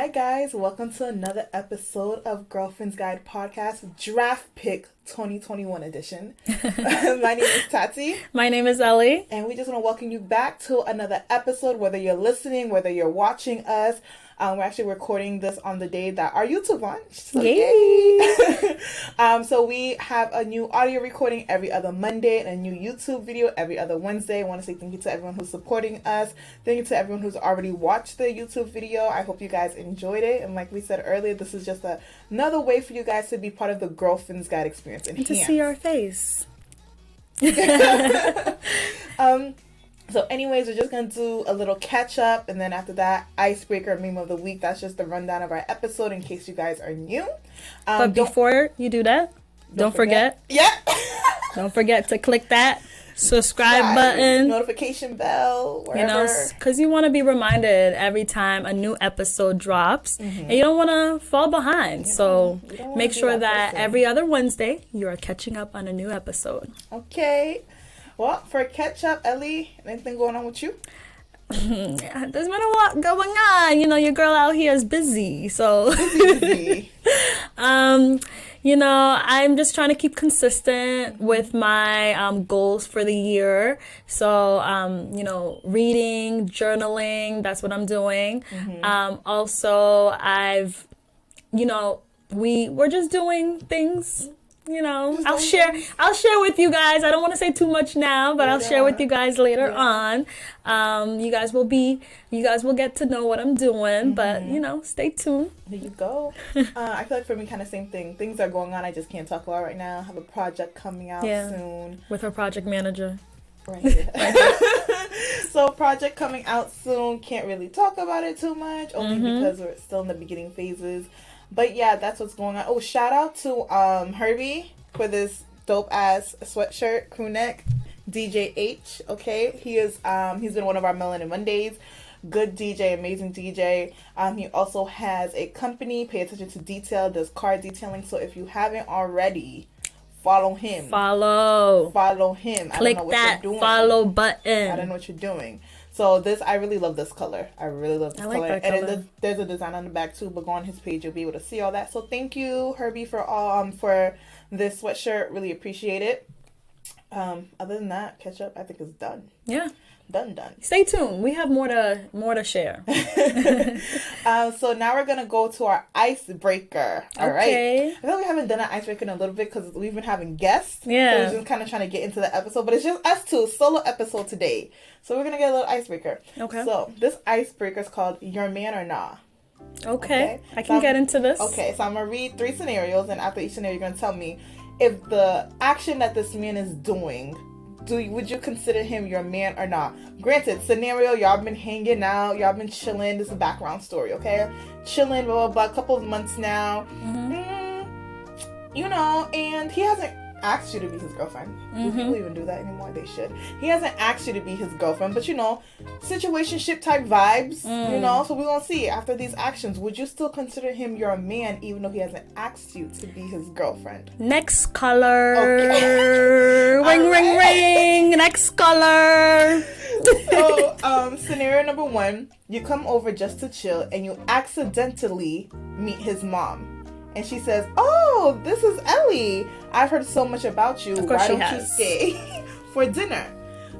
Hi guys, welcome to another episode of Girlfriend's Guide Podcast Draft Pick 2021 edition. My name is Tati. My name is Ellie. And we just want to welcome you back to another episode, whether you're listening, whether you're watching us. We're actually recording this on the day that our YouTube launched. So yay! So we have a new audio recording every other Monday and a new YouTube video every other Wednesday. I want to say thank you to everyone who's supporting us. Thank you to everyone who's already watched the YouTube video. I hope you guys enjoyed it. And like we said earlier, this is just another way for you guys to be part of the Girlfriend's Guide experience. And to see our face. So anyways, we're just going to do a little catch up, and then after that, icebreaker meme of the week. That's just the rundown of our episode in case you guys are new. But before you do that, don't forget. Yeah. Don't forget to click that subscribe button. Notification bell, wherever. You know, because you want to be reminded every time a new episode drops. Mm-hmm. And you don't want to fall behind. So make sure that every other Wednesday, you are catching up on a new episode. Okay. Well, for catch up, Ellie, anything going on with you? There's been a lot going on. You know, your girl out here is busy. So, busy. You know, I'm just trying to keep consistent with my goals for the year. So, you know, reading, journaling, that's what I'm doing. Mm-hmm. Also, we're just doing things. You know, I'll share with you guys. I don't want to say too much now, but I'll share with you guys later on. You guys will get to know what I'm doing, but you know, stay tuned. There you go. I feel like for me, kind of same thing. Things are going on. I just can't talk about right now. I have a project coming out soon. With her project manager. Right here. So project coming out soon. Can't really talk about it too much, only because we're still in the beginning phases. But yeah, that's what's going on. Oh, shout out to Herbie for this dope ass sweatshirt, crew neck, DJ H. Okay, he is he's been one of our Melanin Mondays. Good DJ, amazing DJ. He also has a company, Pay Attention to Detail, does car detailing. So if you haven't already, follow him. Follow him. Click I don't know what that you're doing. Follow button. I don't know what you're doing. So I really love this color. I really love this color. That color. And there's a design on the back too, but go on his page, you'll be able to see all that. So thank you, Herbie, for this sweatshirt. Really appreciate it. Other than that, catch up, I think is done. Yeah. Done. Stay tuned. We have more to share. So now we're gonna go to our icebreaker. All right. I feel like we haven't done an icebreaker in a little bit because we've been having guests. Yeah. So we're just kind of trying to get into the episode, but it's just us two, solo episode today. So we're gonna get a little icebreaker. Okay. So this icebreaker is called Your Man or Nah. Okay. I can get into this. Okay. So I'm gonna read 3 scenarios, and after each scenario, you're gonna tell me if the action that this man is doing. Would you consider him your man or not? Granted, scenario, y'all been hanging out, y'all been chilling. This is a background story, okay? Chilling, blah, blah, blah, a couple of months now. You know, and he hasn't asked you to be his girlfriend. Do people even do that anymore? They should. He hasn't asked you to be his girlfriend, but you know, situationship type vibes, you know, so we're gonna see after these actions. Would you still consider him your man even though he hasn't asked you to be his girlfriend? Next color. Okay. Ring. Next color. So, scenario number 1, you come over just to chill and you accidentally meet his mom. And she says, "Oh, this is Ellie. I've heard so much about you. Why don't you stay for dinner?"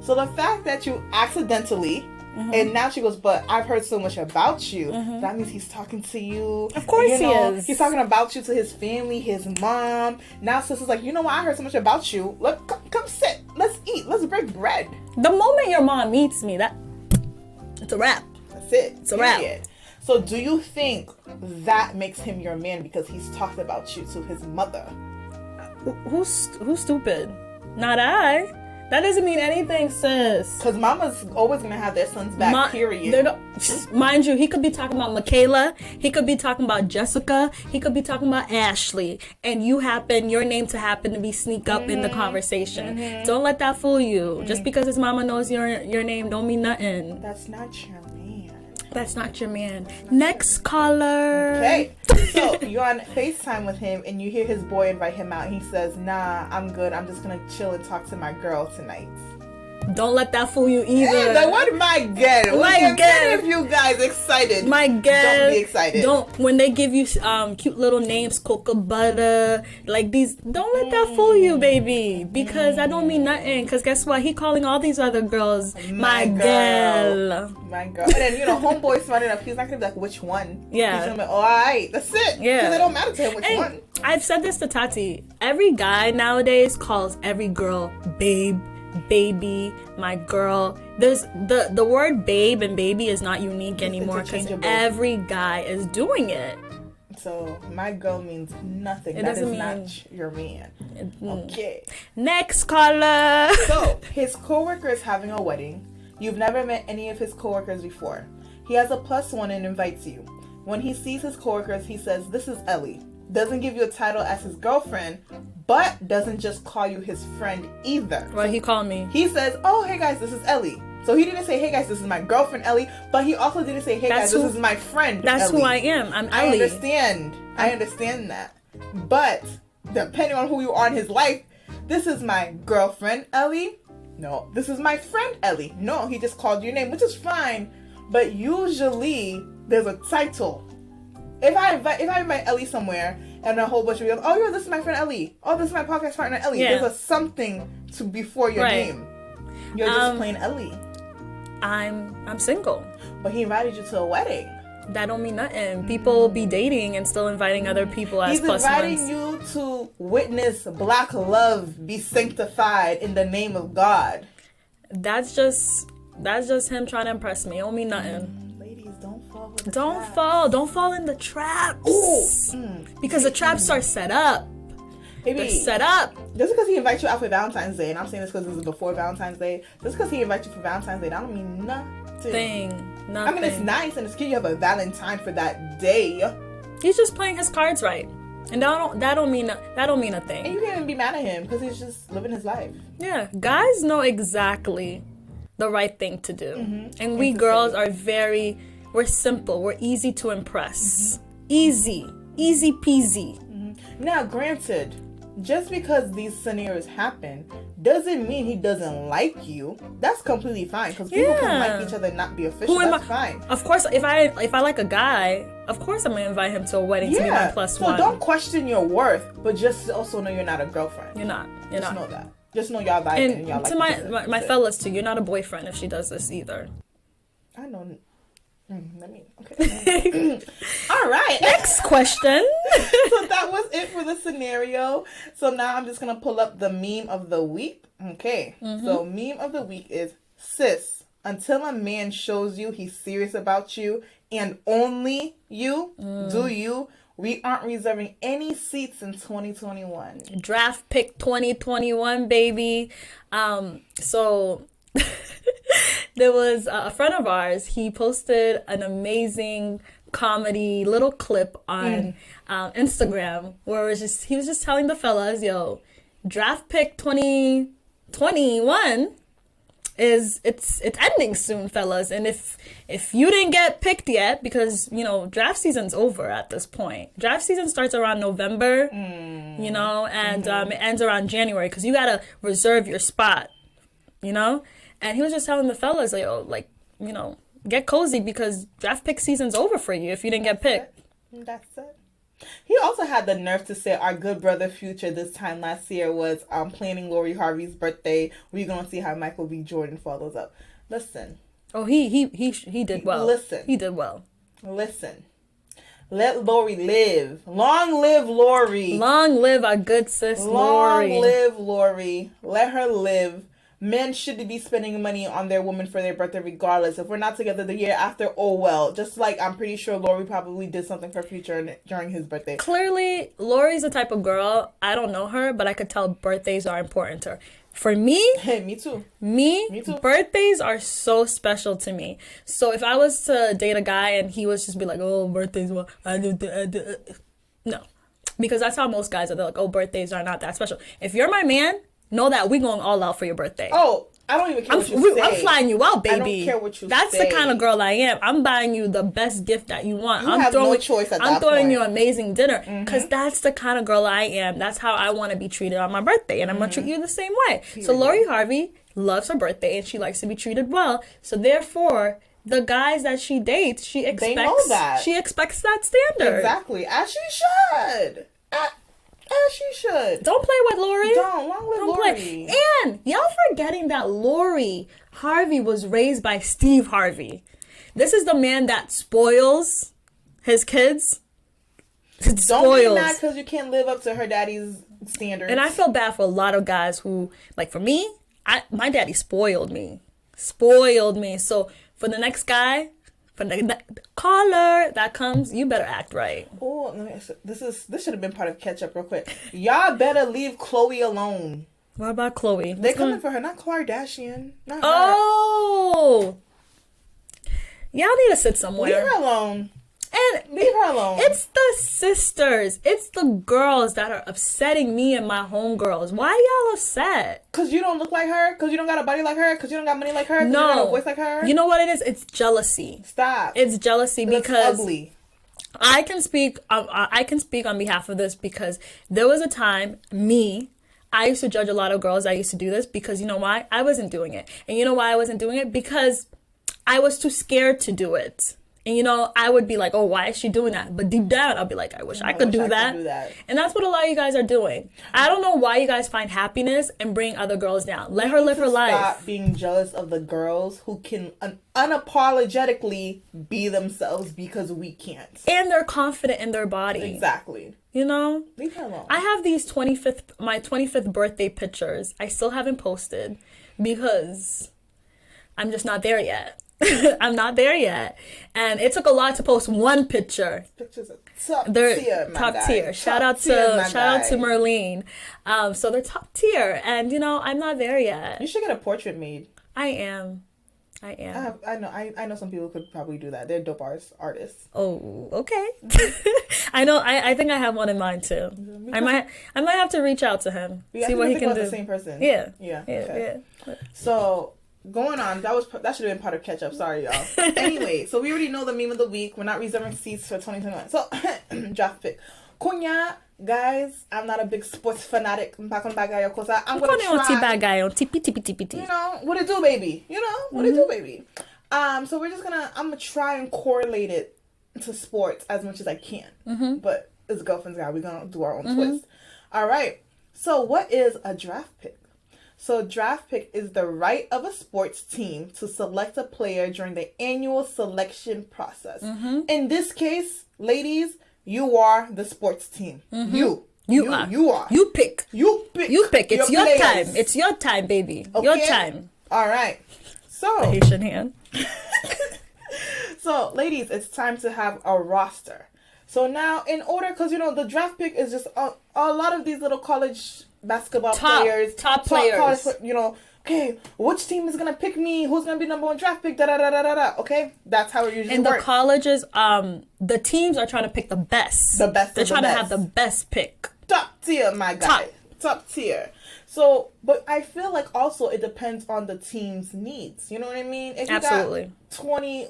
So the fact that you accidentally, and now she goes, "But I've heard so much about you." That means he's talking to you. Of course he is. He's talking about you to his family, his mom. Now sister's like, "You know what? I heard so much about you. Come sit. Let's eat. Let's break bread." The moment your mom meets me, it's a wrap. That's it. It's a wrap. So do you think that makes him your man because he's talked about you to his mother? Who's stupid? Not I. That doesn't mean anything, sis. Because mama's always going to have their son's back, period. Mind you, he could be talking about Michaela. He could be talking about Jessica. He could be talking about Ashley. And your name to happen to be sneak up in the conversation. Don't let that fool you. Just because his mama knows your name don't mean nothing. That's not your man. That's not your man. Next caller. Okay. So you're on FaceTime with him and you hear his boy invite him out. He says, "Nah, I'm good. I'm just going to chill and talk to my girl tonight." Don't let that fool you either. The word my girl. My Get girl. of you guys excited. My girl. Don't be excited. Don't, when they give you cute little names, cocoa butter, like these, don't let that fool you, baby. Because I don't mean nothing. Because guess what? He calling all these other girls my girl. My girl. And then, homeboy smart enough. He's not going to be like, which one? Yeah. He's going to be like, all right. That's it. Yeah. Because it don't matter to him which one. I've said this to Tati. Every guy nowadays calls every girl babe, baby, my girl. There's the word babe and baby is not unique anymore because every guy is doing it. So my girl means nothing. That is not your man. Okay. Next caller. So his coworker is having a wedding. You've never met any of his coworkers before. He has a +1 and invites you. When he sees his coworkers, he says, "This is Ellie." Doesn't give you a title as his girlfriend, but doesn't just call you his friend either. Well, he called me. He says, "Oh, hey guys, this is Ellie." So he didn't say, "Hey guys, this is my girlfriend Ellie," but he also didn't say, "Hey guys, this is my friend Ellie." That's who I am. I'm Ellie. I understand that. But depending on who you are in his life, this is my girlfriend Ellie. No, this is my friend Ellie. No, he just called your name, which is fine. But usually there's a title. If I invite Ellie somewhere and a whole bunch of people, "Oh, this is my friend Ellie. Oh, this is my podcast partner Ellie." Yeah. There's a something to before your name. You're just plain Ellie. I'm single. But he invited you to a wedding. That don't mean nothing. People be dating and still inviting other people as He's +1s. inviting you to witness black love be sanctified in the name of God. That's just him trying to impress me. It don't mean nothing. Don't fall in the traps. Because the traps are set up. They're set up. Just because he invites you out for Valentine's Day, and I'm saying this because this is before Valentine's Day, just because he invites you for Valentine's Day, that don't mean nothing. Nothing. I mean, it's nice and it's cute you have a Valentine for that day. He's just playing his cards right. And that don't mean a thing. And you can't even be mad at him because he's just living his life. Yeah, guys know exactly the right thing to do. And we girls are we're simple. We're easy to impress. Easy peasy. Now, granted, just because these scenarios happen doesn't mean he doesn't like you. That's completely fine because people can like each other and not be official. That's fine. Of course, if I like a guy, of course I'm gonna invite him to a wedding to be my +1. So don't question your worth, but just also know you're not a girlfriend. You're not. Just know that. Just know y'all like it and y'all like to my fellas too, you're not a boyfriend if she does this either. I know. Okay. All right. Next question. So that was it for the scenario. So now I'm just gonna pull up the meme of the week. Okay. So meme of the week is, "Sis, until a man shows you he's serious about you and only you, do you? We aren't reserving any seats in 2021. Draft pick 2021, baby. So there was a friend of ours. He posted an amazing comedy little clip on Instagram where he was just telling the fellas, "Yo, draft pick 2021 it's ending soon, fellas. And if you didn't get picked yet, because draft season's over at this point. Draft season starts around November, and it ends around January because you gotta reserve your spot, And he was just telling the fellas, get cozy because draft pick season's over for you if you didn't get picked. That's it. He also had the nerve to say our good brother Future this time last year was planning Lori Harvey's birthday. We're going to see how Michael B. Jordan follows up. Listen. Oh, he did well. Listen. He did well. Listen. Let Lori live. Long live Lori. Long live our good sis Lori. Long live Lori. Let her live. Men should be spending money on their woman for their birthday regardless. If we're not together the year after, oh well. Just like I'm pretty sure Lori probably did something for Future during his birthday. Clearly, Lori's the type of girl, I don't know her, but I could tell birthdays are important to her. For me... Hey, me too. Me too. Birthdays are so special to me. So if I was to date a guy and he was just be like, oh, birthdays, well, I do... No. Because that's how most guys are. They're like, oh, birthdays are not that special. If you're my man... Know that we're going all out for your birthday. Oh, I don't even care what you say. I'm flying you out, baby. I don't care what you That's say. The kind of girl I am. I'm buying you the best gift that you want. You have no choice at that point. I'm throwing you amazing dinner because that's the kind of girl I am. That's how I want to be treated on my birthday, and I'm going to treat you the same way. Period. So Lori Harvey, loves her birthday and she likes to be treated well. So therefore, the guys that she dates, she expects know that. She expects that standard. Exactly. As she should. As she should. Don't play with Lori. Don't with Lori. Play. And y'all forgetting that Lori Harvey was raised by Steve Harvey. This is the man that spoils his kids. Don't be mad because you can't live up to her daddy's standards. And I feel bad for a lot of guys who, like for me, my daddy spoiled me. So for the next guy, for the caller that comes, you better act right. Oh, this should have been part of catch up real quick. Y'all better leave Chloe alone. What about Chloe? They're coming for her, not Kardashian. Not her. Oh, y'all need to sit somewhere. Leave her alone. And leave her alone. It's the sisters. It's the girls that are upsetting me and my homegirls. Why y'all upset? Because you don't look like her? Because you don't got a body like her? Because you don't got money like her? No. You don't have a voice like her? You know what it is? It's jealousy. Stop. It's jealousy because... ugly. I can speak on behalf of this because there was a time, I used to judge a lot of girls. I used to do this because you know why? I wasn't doing it. And you know why I wasn't doing it? Because I was too scared to do it. And, you know, I would be like, oh, why is she doing that? But deep down, I'll be like, I wish I could do that. And that's what a lot of you guys are doing. I don't know why you guys find happiness and bring other girls down. Let her live her life. Stop being jealous of the girls who can unapologetically be themselves because we can't. And they're confident in their body. Exactly. You know? Leave her alone. I have these my 25th birthday pictures. I still haven't posted because I'm just not there yet. I'm not there yet. And it took a lot to post one picture. Pictures are top tier. Shout out to Merlene. So they're top tier. And, you know, I'm not there yet. You should get a portrait made. I am. I know some people could probably do that. They're dope artists. Oh, okay. I know. I think I have one in mind too. I might have to reach out to him. See what he can do. The same person. Yeah. Okay. So going on, that should have been part of catch up. Sorry, y'all. Anyway, so we already know the meme of the week. We're not reserving seats for 2021. So draft pick. Kunya, guys, I'm not a big sports fanatic. I'm gonna try. You know what it do, baby. You know what it do, baby. So I'm gonna try and correlate it to sports as much as I can. Mm-hmm. But as girlfriends, guy, we're gonna do our own twist. All right. So what is a draft pick? So draft pick is the right of a sports team to select a player during the annual selection process. Mm-hmm. In this case, ladies, you are the sports team. Mm-hmm. You are. You pick. It's your players. time. It's your time, baby. Okay? Your time. All right. So the Haitian hand. So, ladies, it's time to have a roster. So now, in order, because you know the draft pick is just a lot of these little college basketball players, top players. College, you know, okay, which team is gonna pick me? Who's gonna be number one draft pick? Da da da da da da. Okay, that's how it usually works. In the colleges, the teams are trying to pick the best. The best. They're trying to have the best pick. Top tier, my guy. Top tier. So, but I feel like also it depends on the team's needs. You know what I mean? If you Absolutely. Got 20.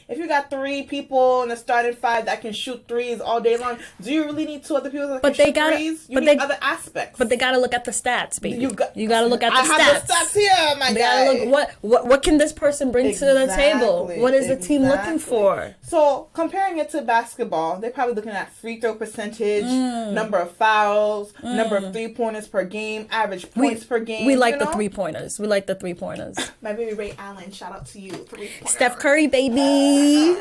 If you got 3 people in the starting 5 that can shoot threes all day long, do you really need 2 other people that can shoot threes? You need other aspects. But they gotta look at the stats, baby. You gotta look at the stats. I have the stats here, my guy. They gotta look what can this person bring to the table? What is the team looking for? So comparing it to basketball, they're probably looking at free throw percentage, number of fouls, number of 3-pointers per game, average points per game. We like the 3-pointers. My baby Ray Allen, shout out to you. Steph Curry, baby.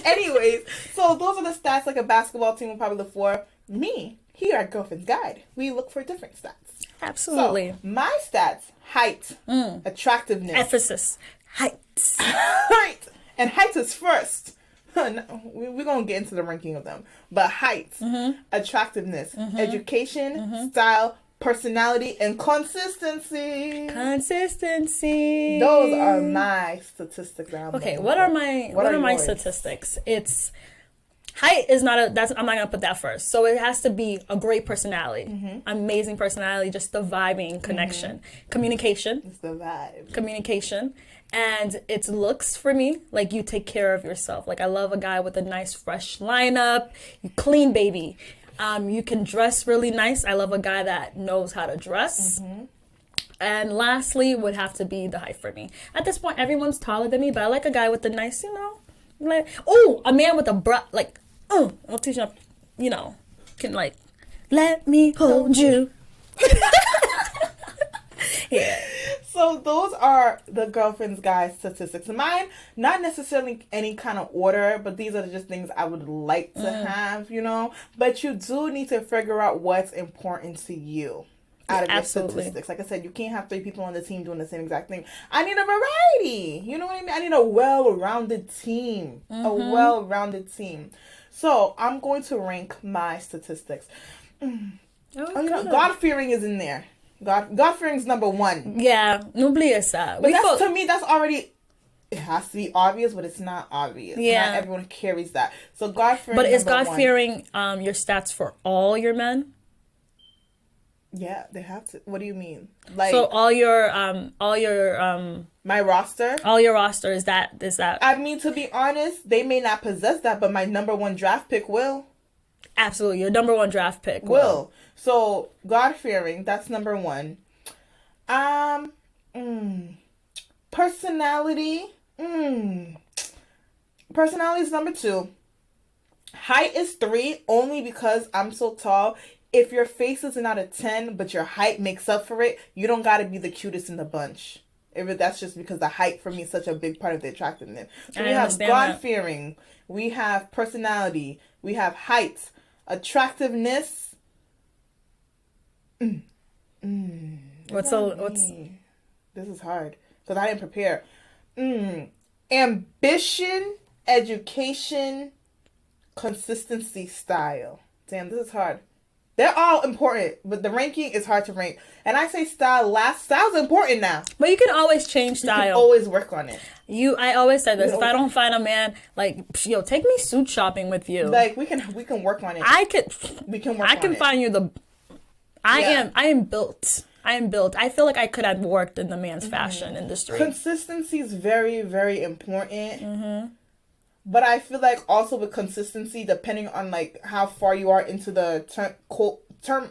Anyways, so those are the stats like a basketball team will probably look for. Me, here at Girlfriend's Guide, we look for different stats. Absolutely. So, my stats, height, attractiveness. Emphasis. Height. Height. And height is first. We're going to get into the ranking of them. But height, attractiveness, education, style, personality, and consistency. Those are my statistics. What are my statistics? It's height is not I'm not gonna put that first. So it has to be a great personality, amazing personality, just the vibing connection, communication. It's the vibe. Communication. And it's looks for me, like you take care of yourself. Like I love a guy with a nice fresh lineup, you clean, baby. You can dress really nice. I love a guy that knows how to dress. And lastly would have to be the height for me. At this point, everyone's taller than me, but I like a guy with a nice, like, a man with a I'll teach you, can like, let me hold you. Yeah. So those are the girlfriend's guide statistics. Mine, not necessarily any kind of order, but these are just things I would like to have, But you do need to figure out what's important to you out of your statistics. Like I said, you can't have 3 people on the team doing the same exact thing. I need a variety. You know what I mean? I need a well-rounded team. A well-rounded team. So I'm going to rank my statistics. God-fearing is in there. God-fearing is number 1. Yeah, n'oubliez ça. But to me, that's already... It has to be obvious, but it's not obvious. Yeah. Not everyone carries that. So God-fearing. But is God-fearing your stats for all your men? Yeah, they have to. What do you mean? Like, so all your my roster? All your roster is that I mean, to be honest, they may not possess that, but my number 1 draft pick will. Absolutely, your number 1 draft pick will. So God-fearing, that's number 1. Personality. Personality is number 2. Height is 3, only because I'm so tall. If your face is not a 10, but your height makes up for it, you don't got to be the cutest in the bunch. That's just because the height for me is such a big part of the attractiveness. So we have God-fearing, we have personality, we have height, attractiveness. What's This is hard because I didn't prepare. Ambition, education, consistency, style. Damn, this is hard. They're all important, but the ranking is hard to rank. And I say style last. Style's important now. But you can always change style. You can always work on it. I always say this. If I don't find a man, like, take me suit shopping with you. Like, we can work on it. We can work on it. I can find you the... I am built. I am built. I feel like I could have worked in the man's fashion industry. Consistency is very, very important. But I feel like also with consistency, depending on like how far you are into the term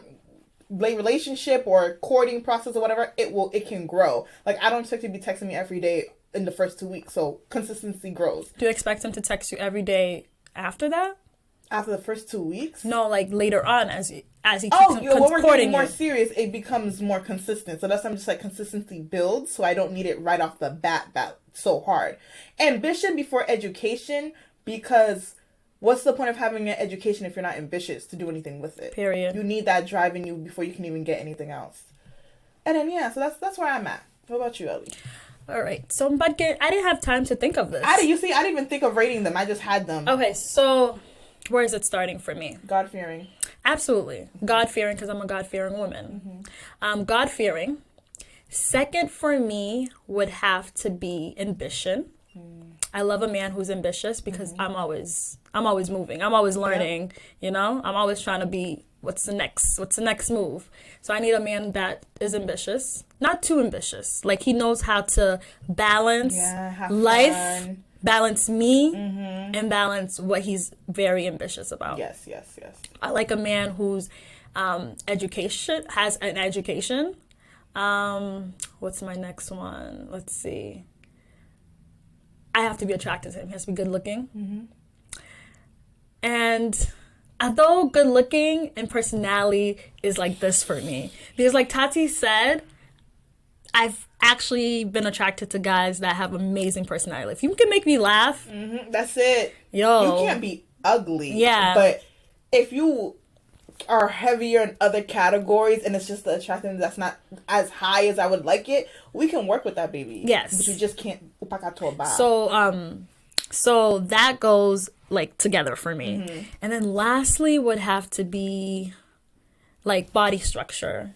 relationship or courting process or whatever, it can grow. Like, I don't expect you to be texting me every day in the first 2 weeks, so consistency grows. Do you expect him to text you every day after that? After the first 2 weeks? No, like later on as he keeps when we're getting more serious, it becomes more consistent. So that's why I'm just like, consistency builds, so I don't need it right off the bat that so hard. Ambition before education, because what's the point of having an education if you're not ambitious to do anything with it? Period. You need that drive in you before you can even get anything else. And then so that's where I'm at. What about you, Ellie? All right. So I didn't have time to think of this. I didn't even think of rating them. I just had them. Okay, so where is it starting for me? God-fearing. Absolutely. God-fearing, because I'm a God-fearing woman. God-fearing. Second for me would have to be ambition. I love a man who's ambitious because I'm always moving. I'm always learning, I'm always trying to be what's the next move. So I need a man that is ambitious, not too ambitious. Like, he knows how to balance life, fun. Balance me, and balance what he's very ambitious about. Yes. I like a man who's has an education. What's my next one? Let's see. I have to be attracted to him. He has to be good looking. And although good looking and personality is like this for me, because like Tati said, I've actually been attracted to guys that have amazing personality. If you can make me laugh, that's it. You can't be ugly. Yeah. But if you are heavier in other categories and it's just the attractiveness that's not as high as I would like it, we can work with that, baby. Yes. But you just can't. So that goes like together for me. And then lastly would have to be like body structure.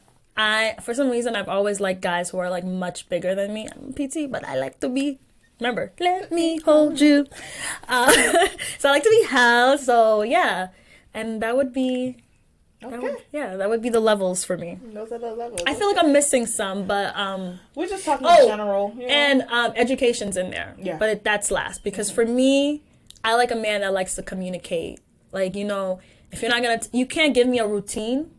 For some reason, I've always liked guys who are like much bigger than me. I'm PT, but I like to be, remember, let me hold you. So I like to be held. So yeah. And that would be... Okay. That would be the levels for me. Those are the levels. I feel like I'm missing some, but we're just talking in general. And education's in there. Yeah. But that's last because for me, I like a man that likes to communicate. Like, if you're not you can't give me a routine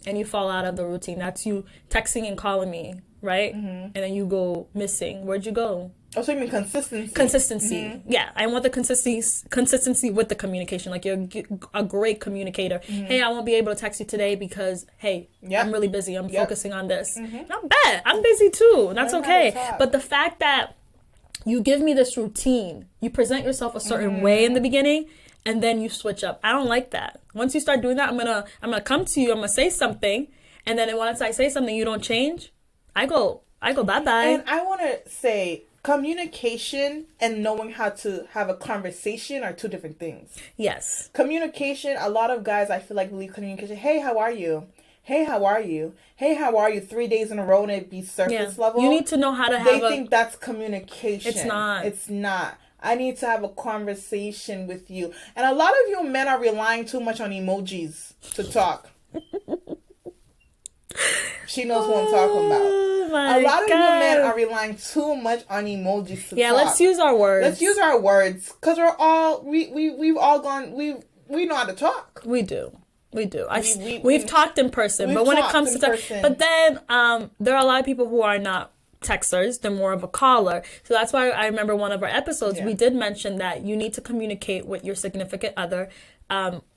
and you fall out of the routine. That's you texting and calling me right? And then you go missing. Where'd you go? Oh, so you mean consistency? Consistency. Yeah, I want the consistency with the communication. Like, you're a great communicator. Hey, I won't be able to text you today because, hey, I'm really busy. I'm focusing on this. Not bad. I'm busy too. That's okay. But the fact that you give me this routine, you present yourself a certain way in the beginning, and then you switch up. I don't like that. Once you start doing that, I'm gonna come to you. I'm gonna say something, and then once I say something, you don't change. I go bye-bye. And I want to say, communication and knowing how to have a conversation are two different things. Yes. Communication, a lot of guys, I feel like, leave communication. Hey, how are you? Hey, how are you? Hey, how are you? 3 days in a row and it be surface level. You need to know how to have They think that's communication. It's not. It's not. I need to have a conversation with you. And a lot of you men are relying too much on emojis to talk. She knows what I'm talking about. A lot of you men are relying too much on emojis to talk. Yeah, let's use our words. Let's use our words, because we've all gone, we know how to talk. We do. We've talked in person, but when it comes to but then there are a lot of people who are not texters. They're more of a caller. So that's why I remember one of our episodes, we did mention that you need to communicate with your significant other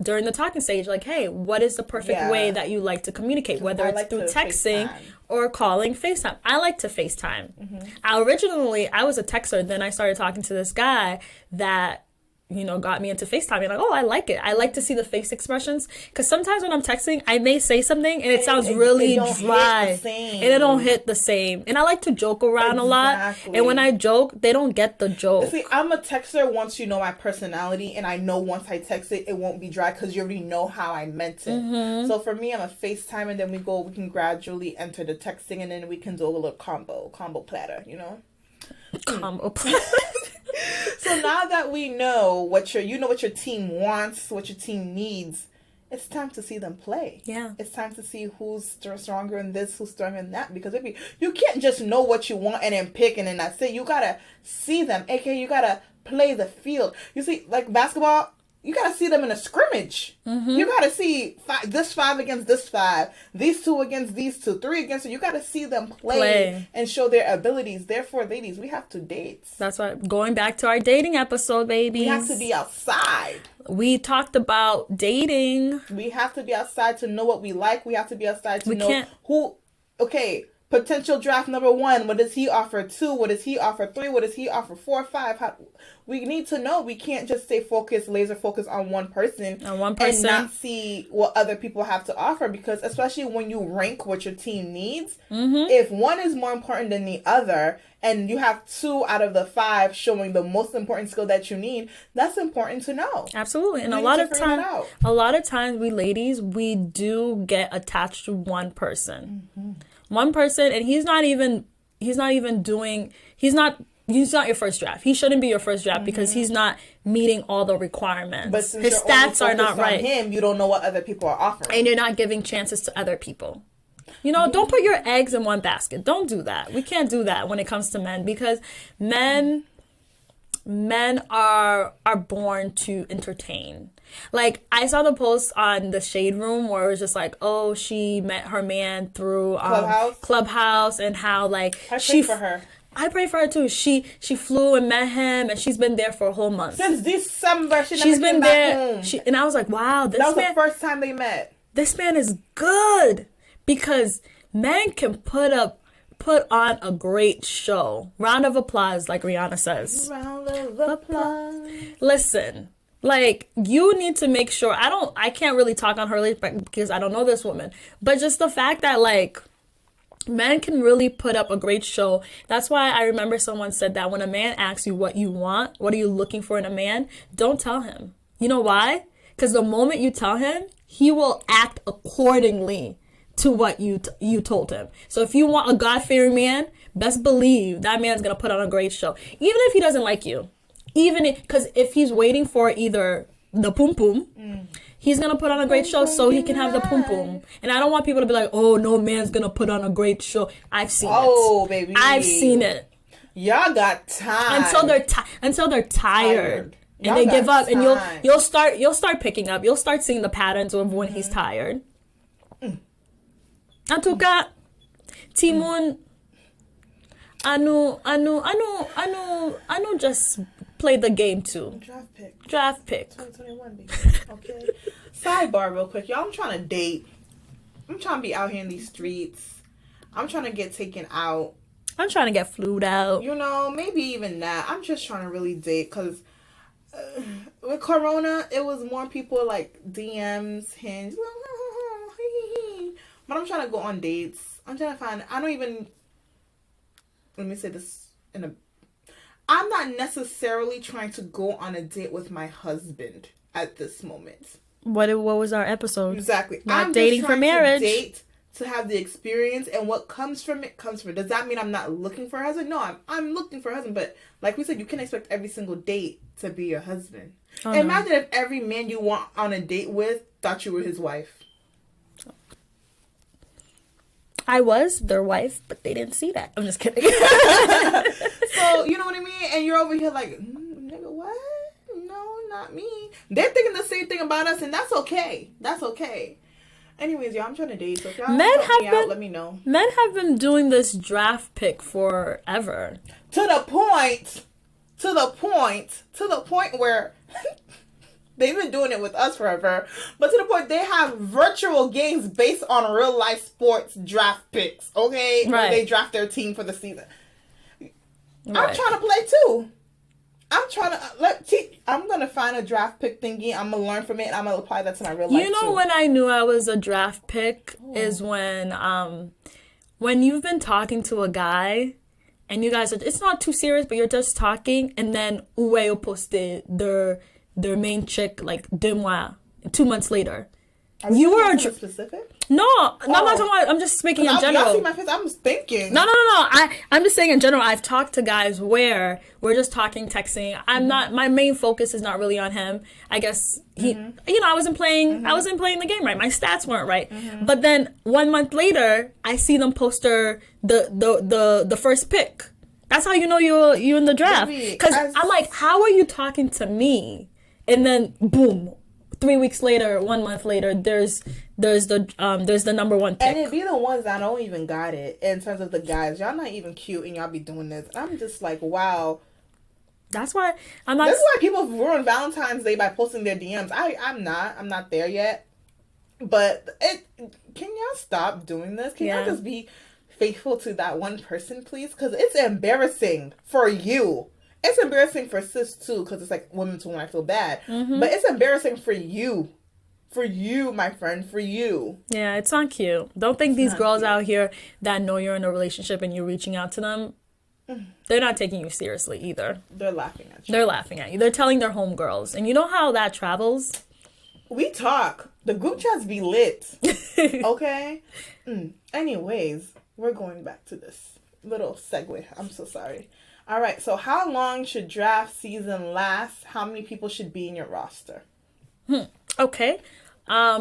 during the talking stage. Like, hey, what is the perfect way that you like to communicate? Whether it's through texting or calling, FaceTime. I like to FaceTime. Originally, I was a texter. Then I started talking to this guy that, you know, got me into FaceTime. And like, oh, I like it. I like to see the face expressions. Because sometimes when I'm texting, I may say something and it sounds really dry. And it don't hit the same. And I like to joke around a lot. And when I joke, they don't get the joke. See, I'm a texter once you know my personality. And I know once I text it, it won't be dry because you already know how I meant it. So for me, I'm a FaceTime. And then we can gradually enter the texting. And then we can do a little combo platter, you know? Combo platter. So now that we know what your team wants, what your team needs, it's time to see them play. Yeah. It's time to see who's stronger in this, who's stronger in that. Because you can't just know what you want and then pick and then that's it. You gotta see them. AKA, you gotta play the field. You see, like basketball, you gotta see them in a scrimmage. You gotta see this 5 against this 5, these 2 against these 2, 3 against 2. You gotta see them play and show their abilities. Therefore, ladies, we have to date. That's right. Going back to our dating episode, babies. We have to be outside. We talked about dating. We have to be outside to know what we like. We have to be outside to know who. Okay. Potential draft number 1. What does he offer? 2. What does he offer? 3. What does he offer? 4, 5. We need to know. We can't just stay focused, laser focused on one person. And not see what other people have to offer. Because especially when you rank what your team needs, if one is more important than the other, and you have 2 out of the 5 showing the most important skill that you need, that's important to know. Absolutely. And a lot of times we ladies, we do get attached to one person. One person, and he's not your first draft. He shouldn't be your first draft because he's not meeting all the requirements. But since his stats are not right. Him, you don't know what other people are offering. And you're not giving chances to other people. You know, don't put your eggs in one basket. Don't do that. We can't do that when it comes to men, because men are born to entertain. Like, I saw the post on the Shade Room where it was just like, oh, she met her man through Clubhouse, and how, like, I pray for her. I pray for her too. She flew and met him, and she's been there for a whole month. Since December, she's been there. Back home. And I was like, wow, that was the first time they met. This man is good, because men can put on a great show. Round of applause, like Rihanna says. Round of applause. Listen. Like, you need to make sure, I can't really talk on her because I don't know this woman, but just the fact that, like, men can really put up a great show. That's why I remember someone said that when a man asks you what you want, what are you looking for in a man, don't tell him. You know why? Because the moment you tell him, he will act accordingly to what you told him. So if you want a God-fearing man, best believe that man's going to put on a great show. Even if he doesn't like you. Because if he's waiting for either the pum pum, he's gonna put on a great show so he can have the pum pum. And I don't want people to be like, "Oh, no man's gonna put on a great show." I've seen it. Oh, baby, I've seen it. Y'all got time until they're tired. And they give up, and you'll start picking up. You'll start seeing the patterns of when he's tired. En tout cas, Timon, Anu just play the game too. Draft pick. Draft pick. 2021, baby. Okay. Sidebar real quick. Y'all, I'm trying to date. I'm trying to be out here in these streets. I'm trying to get taken out. I'm trying to get flued out. You know, maybe even that. I'm just trying to really date because with Corona, it was more people like DMs, Hinge. But I'm trying to go on dates. I'm trying to find. I don't even. Let me say this in a. I'm not necessarily trying to go on a date with my husband at this moment. What was our episode? Exactly. Not I'm dating just for trying marriage. To date to have the experience, and what comes from it comes from it. Does that mean I'm not looking for a husband? No, I'm looking for a husband. But like we said, you can't expect every single date to be your husband. Oh, Imagine if every man you want on a date with thought you were his wife. I was their wife, but they didn't see that. I'm just kidding. So, you know what I mean? And you're over here like, nigga, what? No, not me. They're thinking the same thing about us, and that's okay. That's okay. Anyways, y'all, I'm trying to date. So if y'all help me out, let me know. Men have been doing this draft pick forever. To the point where they've been doing it with us forever, but to the point they have virtual games based on real life sports draft picks, okay? Right. Where they draft their team for the season. Right. I'm trying to play too. I'm gonna find a draft pick thingy. I'm gonna learn from it, and I'm gonna apply that to my real life. You know too. when I knew I was a draft pick is when you've been talking to a guy and you guys are, it's not too serious, but you're just talking, and then Uwe posted their main chick like 2 months later. Are you were specific? No, I'm not talking about. I'm just speaking in general. Y'all see my face? I'm just thinking. No. I'm just saying in general. I've talked to guys where we're just talking, texting. I'm not. My main focus is not really on him. I guess he. You know, I wasn't playing the game right. My stats weren't right. But then 1 month later, I see them poster the first pick. That's how you know you in the draft. Because I'm like, how are you talking to me? And then boom. 3 weeks later, 1 month later, there's the number one pick. And it be the ones that don't even got it in terms of the guys. Y'all not even cute, and y'all be doing this. I'm just like, wow. That's why I'm not. This is why people ruin Valentine's Day by posting their DMs. I'm not there yet. But can y'all stop doing this? Can y'all just be faithful to that one person, please? Because it's embarrassing for you. It's embarrassing for sis too, because it's like women to when I feel bad. But it's embarrassing for you. For you, my friend, for you. Yeah, it's not cute. Don't think these girls out here that know you're in a relationship and you're reaching out to them, they're not taking you seriously either. They're laughing at you. They're laughing at you. They're telling their homegirls. And you know how that travels? We talk. The group chats be lit. Okay? Anyways, we're going back to this little segue. I'm so sorry. All right, so how long should draft season last? How many people should be in your roster? Okay.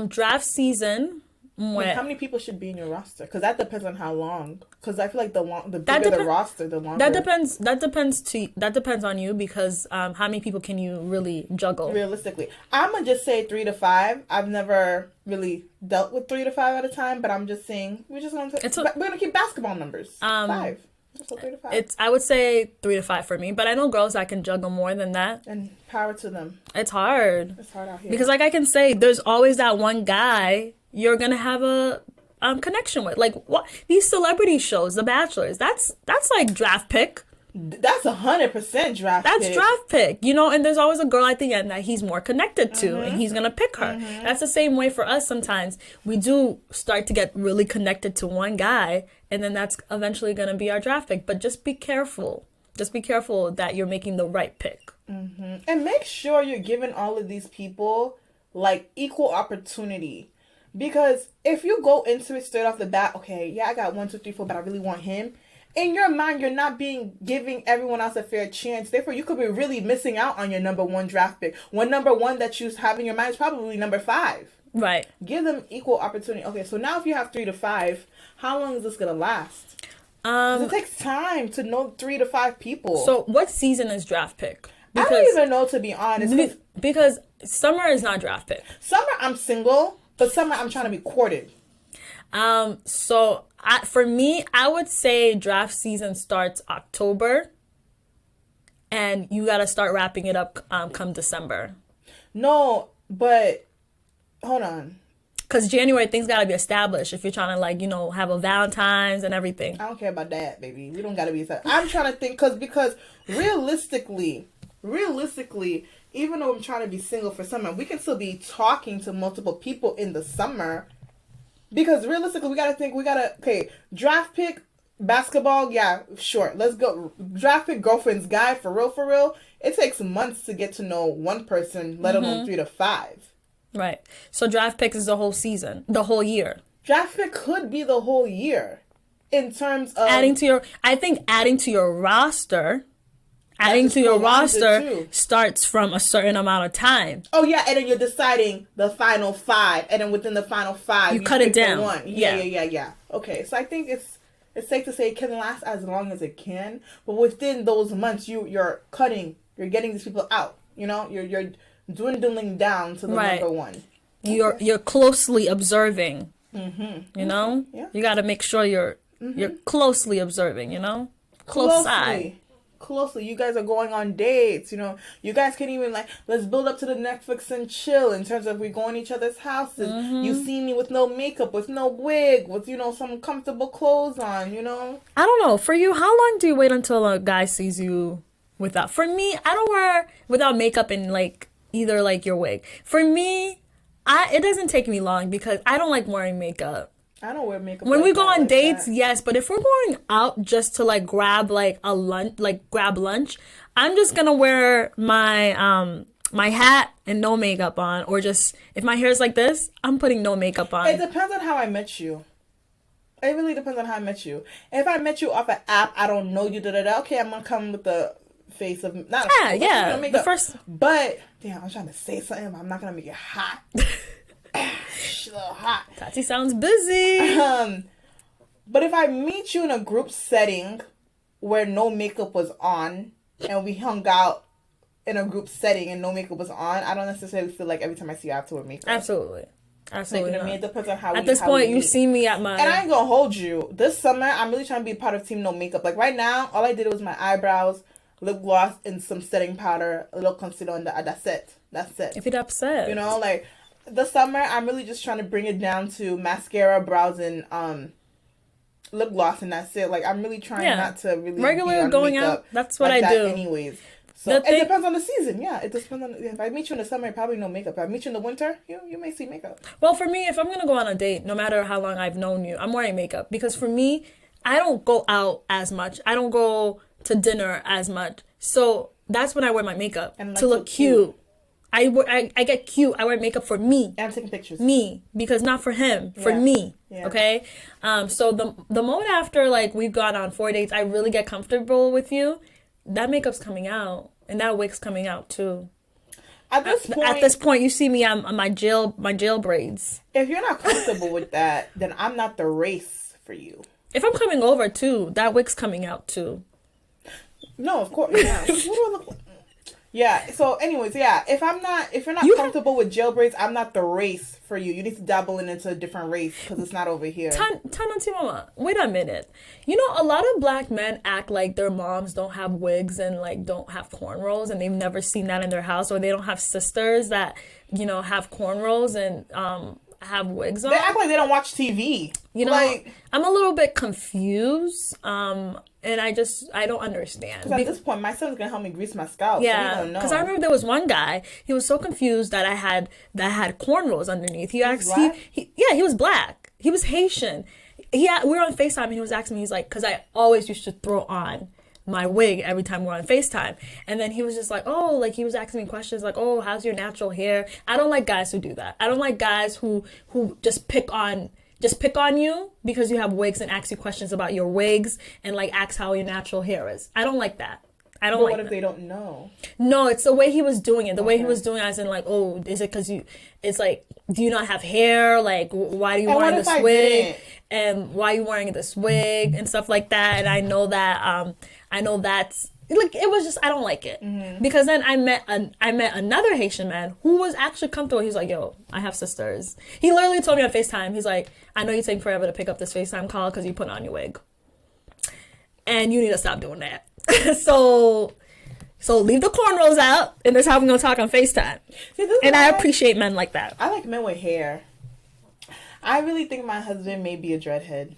Draft season. How many people should be in your roster? Because that depends on how long. Because I feel like the bigger the roster, the longer. That depends on you because how many people can you really juggle? Realistically, I'm gonna just say 3 to 5. I've never really dealt with 3 to 5 at a time, but I'm just saying we're gonna keep basketball numbers. 5. So 3 to 5. I would say 3 to 5 for me, but I know girls that can juggle more than that. And power to them. It's hard. It's hard out here. Because like I can say, there's always that one guy you're gonna have a connection with. Like what these celebrity shows, The Bachelors. That's like draft pick. That's 100% draft That's pick. draft pick, you know, and there's always a girl at the end that he's more connected to and he's gonna pick her. That's the same way for us sometimes. We do start to get really connected to one guy and then that's eventually gonna be our draft pick. But just be careful. Just be careful that you're making the right pick. And make sure you're giving all of these people like equal opportunity. Because if you go into it straight off the bat, okay, yeah, I got 1, 2, 3, 4, but I really want him. In your mind, you're not giving everyone else a fair chance. Therefore, you could be really missing out on your number 1 draft pick. When number 1 that you have in your mind is probably number 5. Right. Give them equal opportunity. Okay, so now if you have 3 to 5, how long is this gonna last? It takes time to know 3 to 5 people. So, what season is draft pick? I don't even know, to be honest. Because summer is not draft pick. Summer, I'm single. But summer, I'm trying to be courted. So For me, I would say draft season starts October, and you got to start wrapping it up come December. No, but hold on. Because January, things got to be established if you're trying to, like, have a Valentine's and everything. I don't care about that, baby. We don't got to be... I'm trying to think, because realistically, even though I'm trying to be single for summer, we can still be talking to multiple people in the summer. Because realistically, we got to think, okay, draft pick, basketball, yeah, sure, let's go. Draft pick, girlfriend's guy, for real, it takes months to get to know one person, let alone 3 to 5. Right. So draft pick is the whole season, the whole year. Draft pick could be the whole year in terms of... adding to your roster starts from a certain amount of time. Oh, yeah, and then you're deciding the final 5, and then within the final 5, you cut it down. One. Yeah. Okay, so I think it's safe to say it can last as long as it can, but within those months, you're getting these people out. You're dwindling down to the number one. You're closely observing. Mm-hmm. Yeah. You got to make sure you're closely observing. Closely. You guys are going on dates. You guys can even let's build up to the Netflix and chill in terms of we go in each other's houses. You see me with no makeup, with no wig, with some comfortable clothes on. I don't know. For you, how long do you wait until a guy sees you without? For me, I don't wear without makeup and either your wig. For me, it doesn't take me long because I don't like wearing makeup. I don't wear makeup. When we go on dates, yes, but if we're going out just to grab grab lunch, I'm just gonna wear my my hat and no makeup on, or just if my hair's like this, I'm putting no makeup on. It depends on how I met you. It really depends on how I met you. If I met you off an app, I don't know you. Okay, I'm gonna come with the face of makeup. The first. But damn, I'm trying to say something, but I'm not gonna make it hot. She's a little hot. Tati sounds busy. But if I meet you in a group setting where no makeup was on, and we hung out in a group setting and no makeup was on, I don't necessarily feel like every time I see you I have to wear makeup. Absolutely. It depends on how. At this point, you see me at my. And I ain't gonna hold you. This summer, I'm really trying to be part of Team No Makeup. Right now, all I did was my eyebrows, lip gloss, and some setting powder, a little concealer, and that's it. If you're upset, the summer, I'm really just trying to bring it down to mascara, brows, and lip gloss, and that's it. I'm really trying not to really regular going makeup out. That's what I do, anyways. So it depends on the season. Yeah, it depends on. If I meet you in the summer, probably no makeup. If I meet you in the winter, you may see makeup. Well, for me, if I'm gonna go on a date, no matter how long I've known you, I'm wearing makeup because for me, I don't go out as much. I don't go to dinner as much. So that's when I wear my makeup to look cute. I get cute. I wear makeup for me. And I'm taking pictures. Me, because not for him, for me. Yeah. Okay. So the moment after we've gone on 4 dates, I really get comfortable with you. That makeup's coming out, and that wig's coming out too. At this point, you see me on my jail braids. If you're not comfortable with that, then I'm not the race for you. If I'm coming over too, that wig's coming out too. No, of course. Yeah. What do I look like? Yeah. So, anyways, yeah. If you're not comfortable with gel braids, I'm not the race for you. You need to dabble into a different race because it's not over here. Tanati Mama, wait a minute. A lot of black men act like their moms don't have wigs and don't have cornrows, and they've never seen that in their house, or they don't have sisters that have cornrows and have wigs on. They act like they don't watch TV. I'm a little bit confused. And I don't understand. Because at this point, my son's gonna help me grease my scalp. Yeah, because I remember there was one guy. He was so confused that I had cornrows underneath. He was black. He was Haitian. We were on FaceTime and he was asking me. He's like, because I always used to throw on my wig every time we're on FaceTime, and then he was just he was asking me questions oh, how's your natural hair? I don't like guys who do that. I don't like guys who just pick on you because you have wigs and ask you questions about your wigs and ask how your natural hair is. I don't like that. I don't like that. What if they don't know? No, it's the way he was doing it. The way he was doing it as in oh, is it because it's do you not have hair? Why are you wearing this wig? And why are you wearing this wig and stuff like that? And I know that, like it was just I don't like it because then I met another Haitian man who was actually comfortable. He's like, yo, I have sisters. He literally told me on FaceTime. He's like, I know you take forever to pick up this FaceTime call because you put on your wig, and you need to stop doing that. so leave the cornrows out, and that's how we're gonna talk on FaceTime. See, and I appreciate men like that. I like men with hair. I really think my husband may be a dreadhead.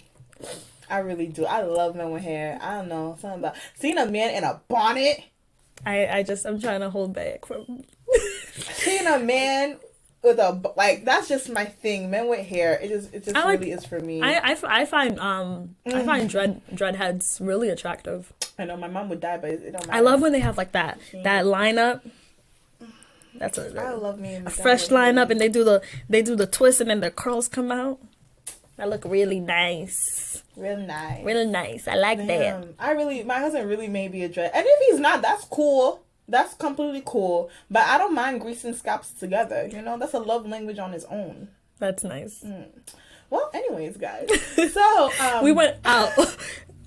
I really do. I love men with hair. I don't know. Something about seeing a man in a bonnet. I'm trying to hold back from seeing a man with a like that's just my thing. Men with hair. It just really is for me. I find dreadheads really attractive. I know my mom would die, but it don't matter. I love when they have like that lineup. I love me a fresh lineup, and they do the twist, and then the curls come out. That look really nice. Really nice. Really nice. I like that. My husband really may be a dread. And if he's not, that's cool. That's completely cool. But I don't mind greasing scalps together. You know, that's a love language on its own. That's nice. Well, anyways, guys. So, we went out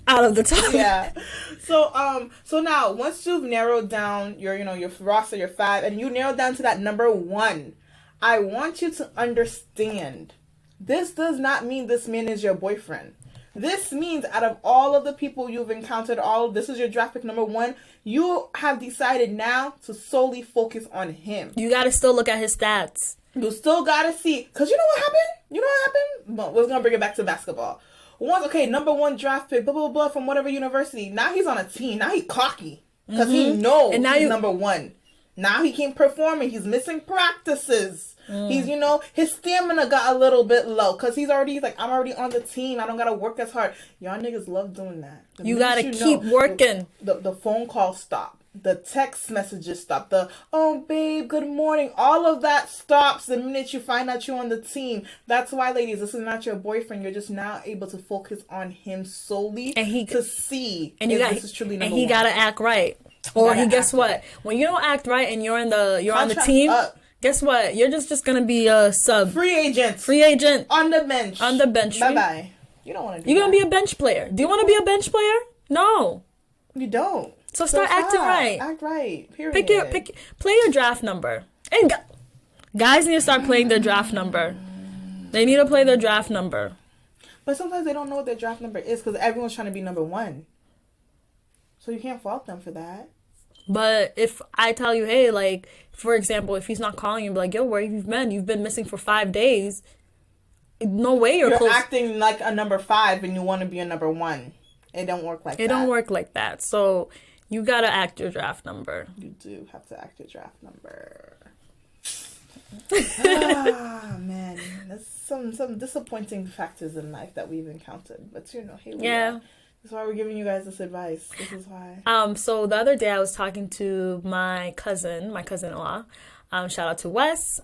of the topic. Yeah. So now, once you've narrowed down your roster, your 5, and you narrow down to that number 1, I want you to understand, this does not mean this man is your boyfriend. This means out of all of the people you've encountered, this is your draft pick number 1, you have decided now to solely focus on him. You got to still look at his stats. You still got to see. Because you know what happened? But we're going to bring it back to basketball. Number 1 draft pick, blah, blah, blah, from whatever university. Now he's on a team. Now he's cocky. Because he knows and now he's number 1. Now he can't perform and he's missing practices. He's, his stamina got a little bit low because he's like, I'm already on the team. I don't got to work as hard. Y'all niggas love doing that. You got to keep working. The phone call stop. The text messages stop. Oh, babe, good morning. All of that stops the minute you find out you're on the team. That's why, ladies, this is not your boyfriend. You're just now able to focus on him solely to see if this is truly number 1. And he got to act right. Or guess what? When you don't act right and you're on the team, guess what? You're just gonna be a sub. Free agent. On the bench. Bye-bye. You don't want to do You're gonna be a bench player. Do you want to be a bench player? No. You don't. So start acting right. Act right. Period. Play your draft number. And guys need to start playing their draft number. They need to play their draft number. But sometimes they don't know what their draft number is because everyone's trying to be number 1. So you can't fault them for that. But if I tell you, hey, like, for example, if he's not calling you, be like, yo, where have you been? You've been missing for 5 days. No way you're close. Acting like a number 5 and you want to be a number 1. It don't work like that. It don't work like that. So you got to act your draft number. You do have to act your draft number. Man. There's some disappointing factors in life that we've encountered. But, hey, we are. That's why we're giving you guys this advice. This is why. So the other day I was talking to my cousin-in-law. Shout out to Wes.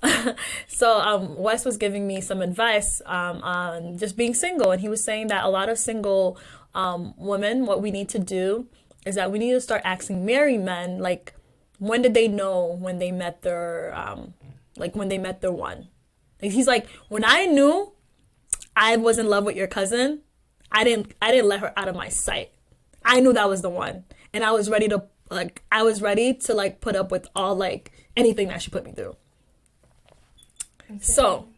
So Wes was giving me some advice on just being single. And he was saying that a lot of single women, what we need to do is that we need to start asking married men, like, when did they know when they met their one? He's like, when I knew I was in love with your cousin, I didn't let her out of my sight. I knew that was the one. And I was ready to put up with all anything that she put me through. Okay. So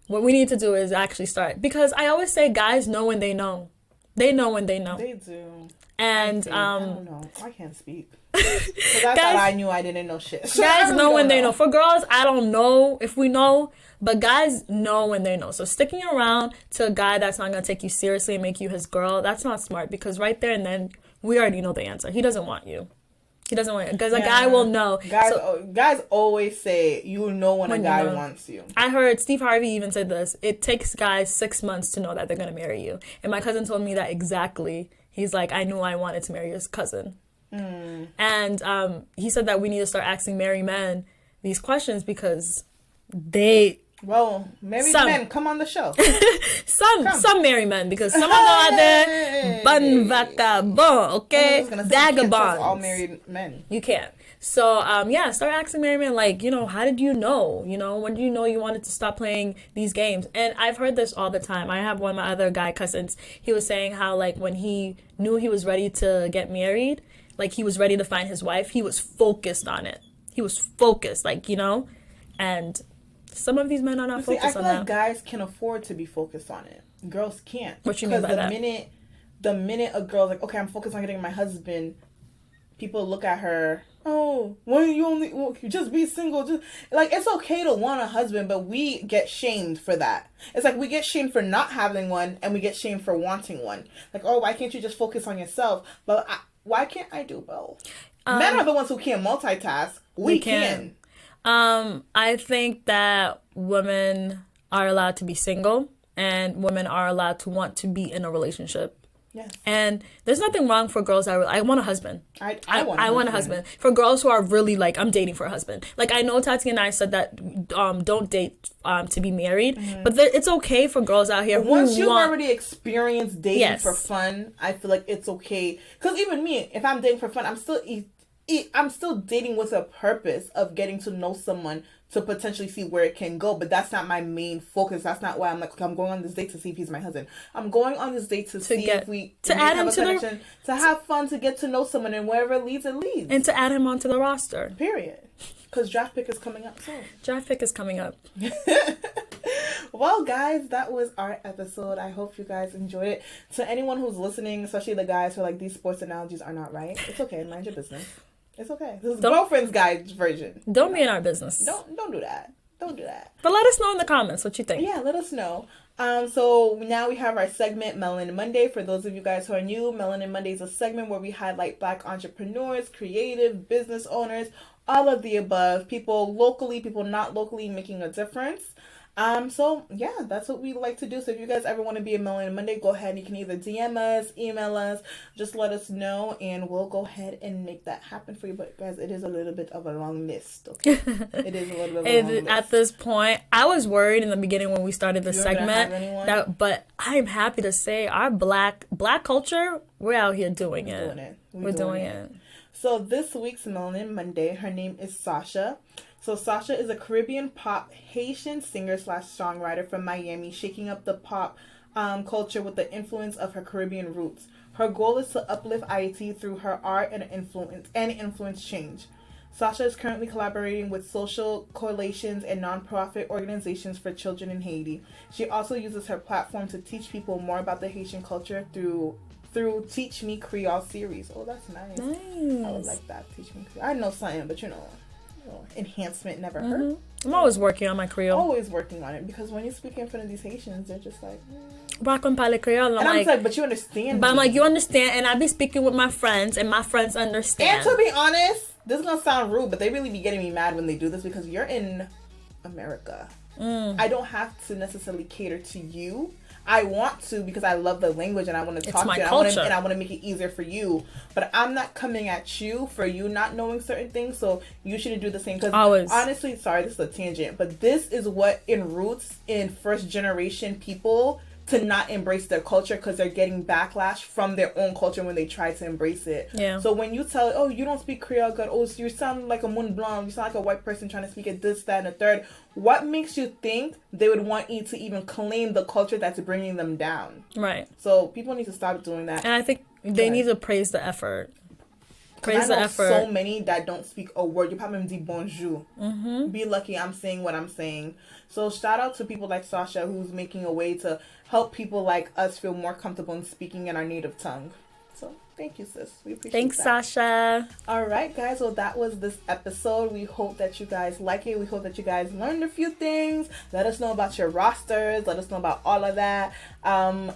what we need to do is actually start, because I always say guys know when they know. They know when they know. They do. And I don't know. I can't speak. Because I thought I knew I didn't know shit. So guys know when they know. For girls, I don't know if we know, but guys know when they know. So sticking around to a guy that's not going to take you seriously and make you his girl, that's not smart, because right there and then we already know the answer. He doesn't want you. He doesn't want you. Because a guy will know. Guys always say you know when a guy wants you. I heard Steve Harvey even said this. It takes guys 6 months to know that they're going to marry you. And my cousin told me that exactly. He's like, I knew I wanted to marry his cousin. And he said that we need to start asking married men these questions because they... Well, married men, come on the show. Some married men, because some of them out there, bon vagabond, okay? Vagabonds. All married men. You can't. So, start asking married men, how did you know? When did you know you wanted to stop playing these games? And I've heard this all the time. I have one of my other guy cousins. He was saying how, when he knew he was ready to get married, like he was ready to find his wife. He was focused on it. He was focused, like, you know, and some of these men are not focused I feel on like that. guys can afford to be focused on it. Girls can't. What you mean by that? The minute a girl's like, okay, I'm focused on getting my husband, people look at her, oh, why you just be single? Just like, it's okay to want a husband, but we get shamed for that. It's like we get shamed for not having one, and we get shamed for wanting one. Like, oh, why can't you just focus on yourself? But why can't I do both? Men are the ones who can't multitask. We can. I think that women are allowed to be single, and women are allowed to want to be in a relationship. Yes. And there's nothing wrong for girls that I want a husband. I want a husband. For girls who are really like, I'm dating for a husband. Like, I know Tati and I said that don't date to be married, but it's okay for girls out here who once you've already experienced dating Yes. for fun, I feel like it's okay. Because even me, if I'm dating for fun, I'm still dating with a purpose of getting to know someone to potentially see where it can go. But that's not my main focus. That's not why I'm like, I'm going on this date to see if he's my husband. I'm going on this date to see if we add him have a connection, to have fun, to get to know someone, and wherever it leads, it leads. and to add him onto the roster. Period. Because draft pick is coming up soon. Draft pick is coming up. Well, guys, that was our episode. I hope you guys enjoyed it. To anyone who's listening, especially the guys who are like, these sports analogies are not right, it's okay. Mind your business. It's okay. This is girlfriend's guide version. Don't be in our business. Don't do that. Don't do that. But let us know in the comments what you think. Yeah, let us know. So now we have our segment, Melanin Monday. For those of you guys who are new, Melanin Monday is a segment where we highlight Black entrepreneurs, creative business owners, all of the above, people locally, people not locally, making a difference. So yeah, that's what we like to do. So if you guys ever want to be a Melanin Monday, go ahead and you can either DM us, email us, just let us know, and we'll go ahead and make that happen for you. But guys, it is a little bit of a long list. Okay? It is a little bit of a long list. At this point, I was worried in the beginning when we started the segment but I'm happy to say our black culture, we're out here doing it. We're doing it. So this week's Melanin Monday, her name is Sasha. So Sasha is a Caribbean pop Haitian singer/songwriter from Miami, shaking up the pop culture with the influence of her Caribbean roots. Her goal is to uplift Haiti through her art and influence change. Sasha is currently collaborating with social coalitions and nonprofit organizations for children in Haiti. She also uses her platform to teach people more about the Haitian culture through Teach Me Creole series. Oh, that's nice. I would like that. Teach Me Creole. I know something, but enhancement never hurt. I'm always working on my Creole. Always working on it, because when you speak in front of these Haitians, they're just like, Rock parle Creole. And I'm like, but you understand. But I'm like, you understand, and I be speaking with my friends, and my friends understand. And to be honest, this is gonna sound rude, but they really be getting me mad when they do this, because you're in America. I don't have to necessarily cater to you. I want to, because I love the language and I want to talk to you, and I want to make it easier for you. But I'm not coming at you for you not knowing certain things, so you shouldn't do the same. Because honestly, sorry, this is a tangent, but this is what enroots in first generation people to not embrace their culture, because they're getting backlash from their own culture when they try to embrace it. Yeah. So when you tell, oh, you don't speak Creole good, oh, so you sound like a Moun Blanc, you sound like a white person trying to speak it, this, that, and the third, what makes you think they would want you to even claim the culture that's bringing them down? Right. So people need to stop doing that. And I think they need to praise the effort. Praise the effort. So many that don't speak a word. You probably dit bonjour. Be lucky I'm saying what I'm saying. So shout out to people like Sasha, who's making a way to help people like us feel more comfortable in speaking in our native tongue. So thank you, sis. We appreciate Thanks, that. Sasha. All right, guys. Well, that was this episode. We hope that you guys like it. We hope that you guys learned a few things. Let us know about your rosters. Let us know about all of that.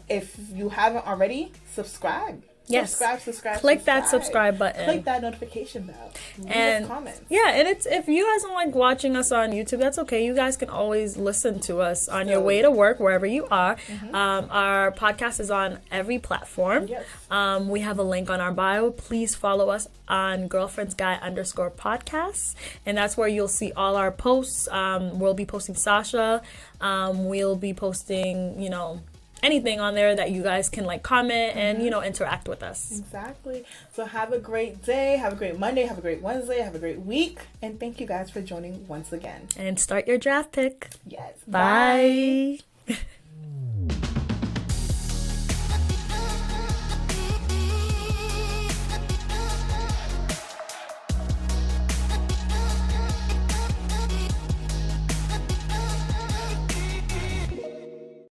If you haven't already, subscribe. Yes. Subscribe. Click that subscribe button. Click that notification bell. And comments. Yeah, and it's, if you guys don't like watching us on YouTube, that's okay. You guys can always listen to us on your way to work, wherever you are. Our podcast is on every platform. Yes. We have a link on our bio. Please follow us on girlfriendsguy_podcasts, and that's where you'll see all our posts. We'll be posting Sasha. We'll be posting, anything on there that you guys can comment and interact with us. Exactly. So have a great day, have a great Monday, have a great Wednesday, have a great week, and thank you guys for joining once again. And start your draft pick. Yes. Bye.